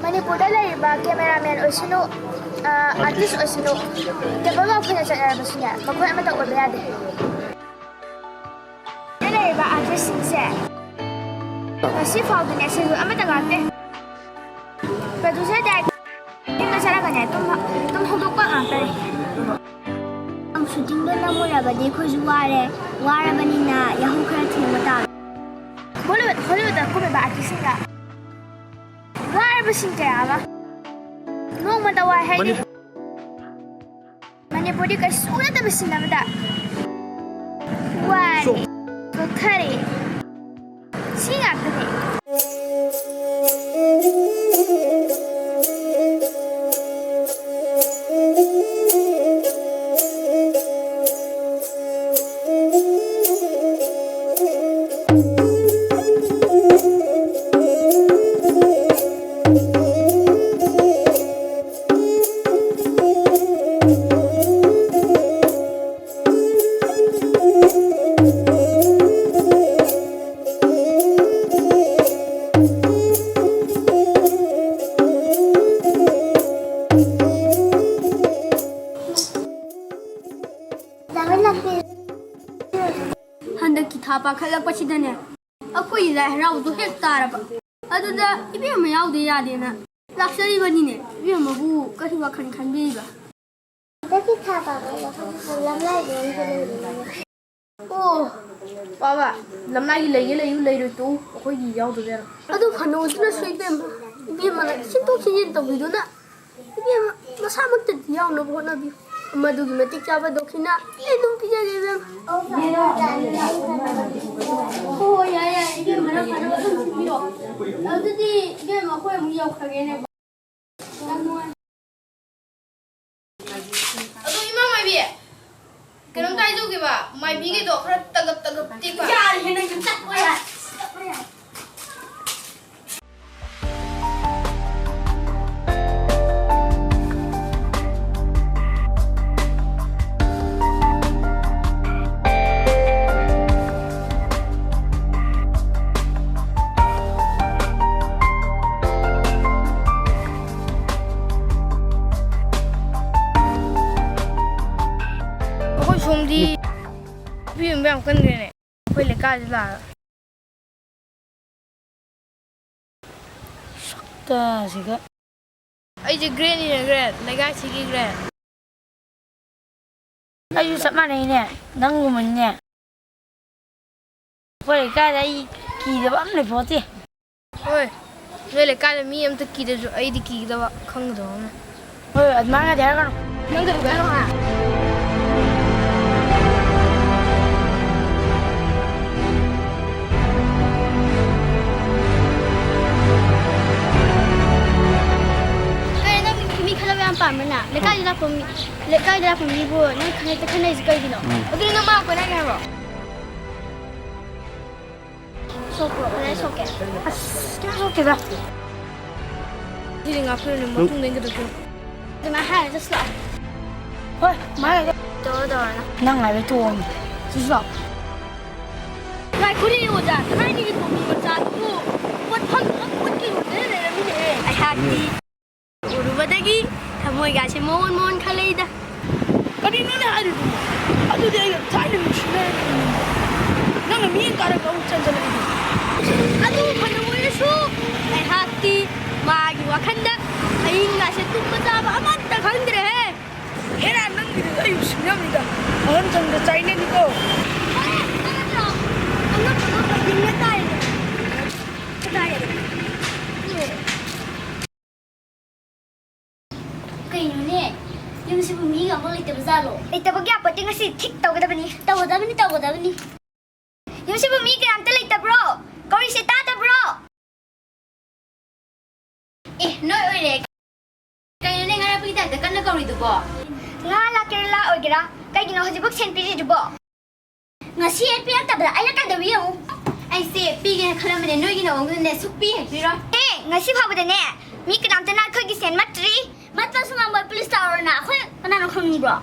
Manipur cameraman oisunu artist oisunu table of fina chanarabasune makhoi amata oiba yade laiba artist singse ngasi faudune siru amata gate producer dad imna charagane tum hodokpa ngantare shooting do namurabadi khoju warabanina yahu khara thimata Hollywood da kuma ba artist singa warabasin kaya no mata wa hai manipuri ka sura ta bisin namda wari to khare singa kare Handaki thapa khalak pachidane akoi lai haraudu hek taraba aduda ibema yaude yadena laksari banine ibema bu kahi wakhan khanbeiba daki thapa lamlai oh baba lamlai lei tu akoi gi yaudu bera adu phano duna soibem ibema la sinto khin tawiduna ibema masamakta yauna bhona bi Madugi matik chaba dokhina edum pijage bem oh ya ige mara mara biro adudi ige ma khoi mu yaw khage ne adu ima mai bi kenam tai ju ge ba mai bi ge do khara tagap ti ba ya hena ju tak ko ya somdi bim bam kan ne khoi le ka la sakta siga ai je green ni green le ga chi gi green ayu sama nei ne nang mun ne khoi ka dai ki da bam le phote oi le ka mi am ta ki da ju ai di ki da ba khang do na oi adma ga da ga nang da ga ha Pamana, lekai da pami bo, nang khanai is kai dino. adu na ma ko na ga ro Sokro, nai soke. kya so ke da ti nga phre ne mo tung ne ga do Dima ha just slow. hoi ma ga Do na. nang ai be to Just slow. Nai khuri o ja, nai ni to mi cha tu. Wat phang wat ki ne ne mi ne. Ai ha ki. Uru badagi, thamoi ga se mon khalei da. kadi ni na adu de ai chai ni shne nang mi ka ra ko chan chan ni Adu phano mo yesu. Ai ha ki ma gi wakhanda. Ai nga se tu ma cha ba amat ta khangre he. era nang ni ai shne mi da on chan da chai ni ko Yung si Bumiga mo ito bazalo. Ito bagya pati nga si TikTok da bani. Tawo da bani. Yung si Bumiga ang talay ta bro. Kori si tata bro. no oi le kai ne nga ra pi ta da kan na ko ri du bo Nga la kerala ogira. Kay gino hajibuk sen pi ju bo. Nga si et pi ta bra ay ka da wi yo. ai se pi ge khala me ne no gi no ong ne su pi he pi ro Nga si pha ba ne. Mi ka nam ta na khoi gi sen matri. Matla suma mo police tower na khoi kana no khong bro.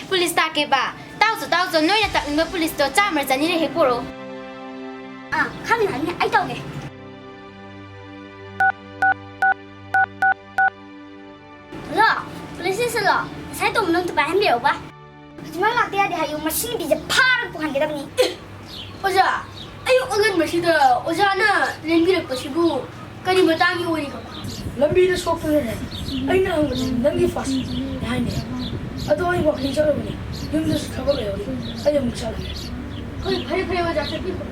police ta ke ba tao zo no ya ta no police to cha ma za ni ne he po ro À, khami hẳn ai tao nghe. ꯉꯁꯥꯏ ꯇꯧꯕ ꯅꯪ ꯄꯥꯏꯍꯟꯕꯤꯔꯛꯎꯕ ꯍꯧꯖꯤꯛꯃꯛ ꯂꯥꯛꯇ ꯌꯥꯗꯦ ꯍꯥꯏꯌꯨ ꯃꯁꯤ ꯅꯨꯄꯤꯁꯦ ꯐꯥꯔꯒ ꯄꯨꯍꯟꯒꯗꯕꯅꯤ ꯑꯣꯖꯥ ꯑꯌꯨꯛ ꯑꯉꯟꯕꯁꯤꯗ ꯑꯣꯖꯥꯅ ꯂꯦꯡꯕꯤꯔꯛꯄꯁꯤꯕꯨ ꯀꯔꯤ ꯃꯇꯥꯡꯒꯤ ꯑꯣꯏꯔꯤꯕ ꯂꯝꯕꯤꯗ ꯁꯣꯛꯄꯅꯅꯦ ꯑꯩꯅ ꯍꯪꯕꯗ ꯅꯪꯒꯤ ꯐꯥꯁ ꯍꯥꯏꯅꯦ ꯑꯗꯣ ꯑꯩ ꯋꯥꯛꯀꯤꯡ ꯆꯠꯂꯨꯕꯅꯦ ꯌꯨꯝꯗꯁꯨ ꯊꯕꯛ ꯂꯩꯍꯧꯔꯤ ꯑꯩ ꯑꯃꯨꯛ ꯆꯠꯂꯒꯦ ꯍꯣꯏ ꯐꯔꯦ ꯐꯔꯦ ꯑꯣꯖꯥ ꯆꯠꯄꯤꯈꯣ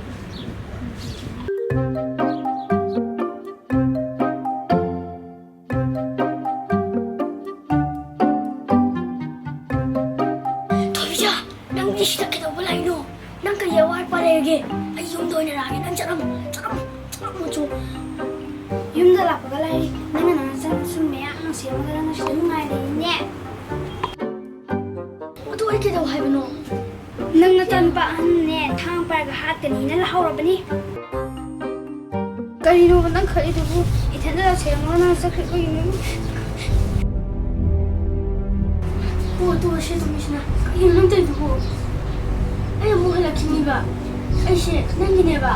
ꯊꯣꯏꯕꯤꯆꯥ ꯅꯪꯗꯤ ꯁꯤꯗ ꯀꯩꯗꯧꯕ ꯂꯥꯛꯏꯅꯣ ꯅꯪ ꯀꯔꯤ ꯑꯋꯥꯠ ꯑꯄꯥ ꯂꯩꯔꯒꯦ ꯑꯩ ꯌꯨꯝꯗ ꯑꯣꯏꯅ ꯂꯥꯛꯑꯒꯦ ꯅꯪ ꯆꯠꯂꯝꯃꯣ ꯌꯨꯝꯗ ꯂꯥꯛꯄꯒ ꯂꯥꯏꯔꯤ ꯅꯪꯅ ꯅꯆꯥꯅꯁꯨ ꯃꯌꯥꯝ ꯁꯦꯝꯃꯒ ꯅꯪꯅ ꯁꯤꯗ ꯅꯨꯡꯉꯥꯏ ꯂꯩꯔꯤꯅꯦ ꯑꯗꯨ ꯑꯩ ꯀꯩꯗꯧ ꯍꯥꯏꯕꯅꯣ ꯅꯪ ꯅꯆꯥꯅꯨꯄꯥ ꯑꯍꯟꯅꯦ ꯊꯥꯡ ꯄꯥꯏꯔꯒ ꯍꯥꯠꯀꯅꯤꯅ ꯂꯥꯎꯔꯕꯅꯤ ꯀꯔꯤꯅꯣꯕ ꯅꯪ ꯈꯜꯂꯤꯗꯨꯕꯨ ꯏꯊꯟꯗ ꯁꯦꯝꯃꯒ ꯅꯪ ꯆꯠꯈ꯭ꯔꯤꯕꯒꯤꯅꯤ ꯇꯨ ꯁꯤ ꯇꯨꯃꯤꯁꯤꯅ ꯀꯔꯤꯅꯣ ꯅꯪ ꯇꯧꯔꯤꯗꯨꯕꯨ ꯑꯩ ꯑꯃꯨꯛ ꯍꯜꯂꯛꯈꯤꯅꯤꯕ ꯑꯩꯁꯦ ꯅꯪꯒꯤꯅꯦꯕ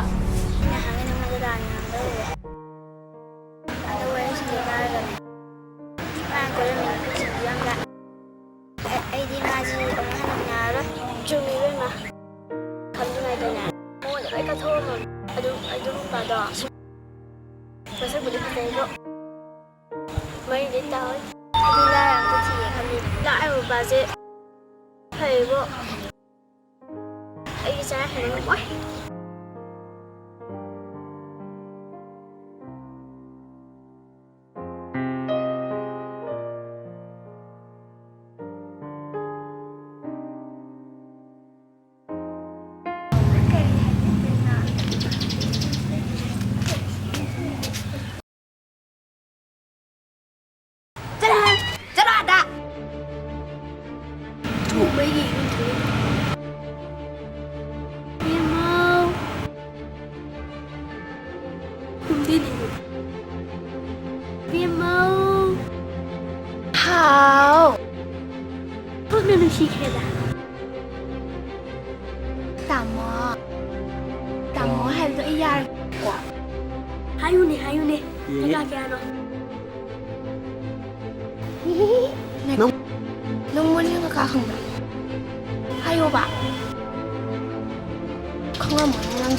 ꯑꯩꯗꯤ ꯃꯥꯁꯤ ꯑꯃꯨꯛ ꯍꯟꯅ ꯌꯥꯔꯔꯣꯏ ꯆꯨꯝꯃꯤꯕꯦꯝꯃ ꯈꯪꯗ꯭ꯔꯤꯉꯩꯗꯅꯦ ꯃꯉꯣꯟꯗ ꯂꯣꯏ ꯀꯠꯊꯣꯛꯑꯝꯃꯕꯅꯤ ꯑꯗꯨ ꯅꯨꯄꯥꯗꯣ ꯃꯁꯛꯄꯨꯗꯤ ꯐꯖꯩꯀꯣ ꯃꯔꯤꯗꯤ ꯇꯥꯎꯏ ꯑꯩꯗꯤ ꯂꯥꯏ ꯑꯝꯇ ꯊꯤꯒꯦ ꯈꯜꯂꯤ ꯂꯥꯛꯏꯕ ꯅꯨꯄꯥꯁꯦ ꯐꯩꯕꯣ ꯑꯩꯒꯤ ꯆꯥꯔ ꯍꯦꯟꯅ ꯉꯝꯃꯣꯏ ꯅꯨꯡꯁꯤꯈ꯭ꯔꯦꯗ ꯇꯥꯃꯣ ꯍꯥꯏꯕꯗꯣ ꯑꯩ ꯌꯥꯔꯦꯀꯣ ꯍꯥꯏꯌꯨꯅꯦ ꯀꯌꯥꯅꯣ ꯅꯪ ꯃꯣꯔꯦ ꯀꯀꯥ ꯈꯪꯕ꯭ꯔꯥ ꯍꯥꯏꯌꯣꯕ ꯈꯪꯉꯝꯃꯣꯏ ꯅꯪ